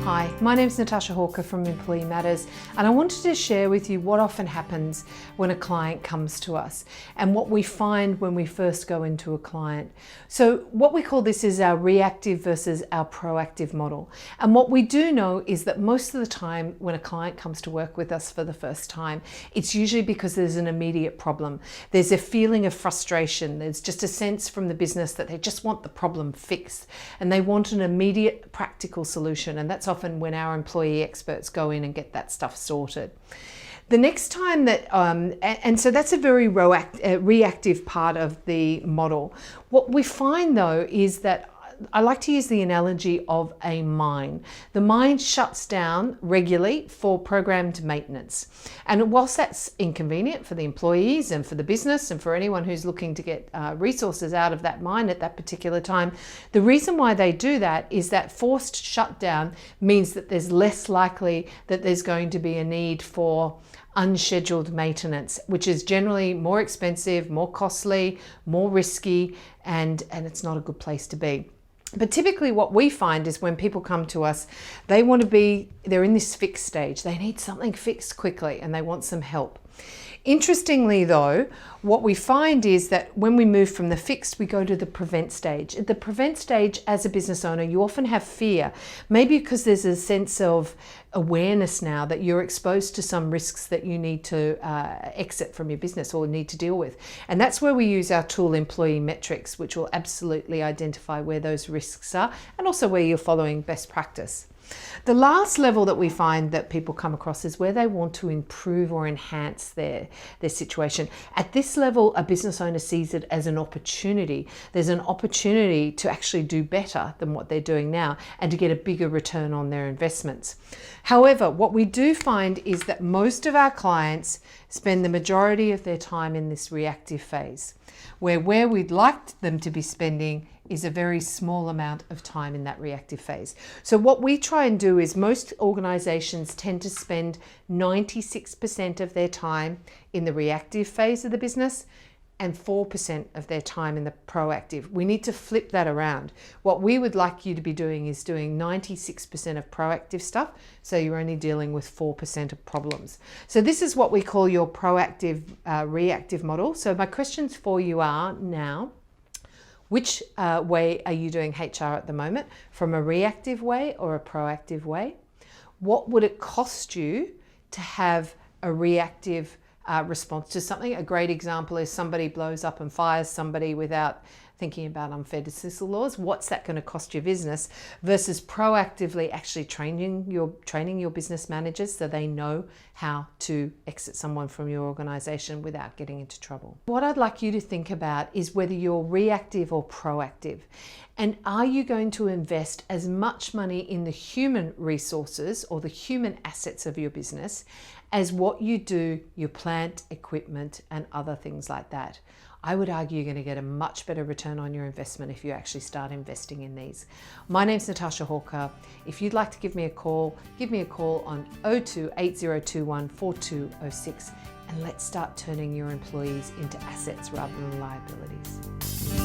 Hi, my name is Natasha Hawker from Employee Matters, and I wanted to share with you what often happens when a client comes to us and what we find when we first go into a client. So what we call this is our reactive versus our proactive model. And what we do know is that most of the time when a client comes to work with us for the first time, it's usually because there's an immediate problem. There's a feeling of frustration. There's just a sense from the business that they just want the problem fixed and they want an immediate practical solution. And that's often when our employee experts go in and get that stuff sorted. The next time that, and so that's a very reactive part of the model. What we find though is that I like to use the analogy of a mine. The mine shuts down regularly for programmed maintenance. And whilst that's inconvenient for the employees and for the business and for anyone who's looking to get resources out of that mine at that particular time, the reason why they do that is that forced shutdown means that there's less likely that there's going to be a need for unscheduled maintenance, which is generally more expensive, more costly, more risky, and it's not a good place to be. But typically what we find is when people come to us, they're in this fixed stage. They need something fixed quickly and they want some help. Interestingly though, what we find is that when we move from the fixed, we go to the prevent stage. At the prevent stage, as a business owner, you often have fear, maybe because there's a sense of awareness now that you're exposed to some risks that you need to exit from your business or need to deal with. And that's where we use our tool Employee Metrics, which will absolutely identify where those risks are and also where you're following best practice. The last level that we find that people come across is where they want to improve or enhance their situation. At this level, a business owner sees it as an opportunity. There's an opportunity to actually do better than what they're doing now and to get a bigger return on their investments. However, what we do find is that most of our clients spend the majority of their time in this reactive phase, where we'd like them to be spending is a very small amount of time in that reactive phase. So what we try and do is most organizations tend to spend 96% of their time in the reactive phase of the business and 4% of their time in the proactive. We need to flip that around. What we would like you to be doing is doing 96% of proactive stuff, so you're only dealing with 4% of problems. So this is what we call your proactive reactive model. So my questions for you are now, which way are you doing HR at the moment? From a reactive way or a proactive way? What would it cost you to have a reactive response to something? A great example is somebody blows up and fires somebody without thinking about unfair dismissal laws. What's that going to cost your business versus proactively actually training your business managers so they know how to exit someone from your organization without getting into trouble. What I'd like you to think about is whether you're reactive or proactive. And are you going to invest as much money in the human resources or the human assets of your business as what you do, your plant, equipment, and other things like that? I would argue you're going to get a much better return on your investment if you actually start investing in these. My name's Natasha Hawker. If you'd like to give me a call on 02 8021 4206 and let's start turning your employees into assets rather than liabilities.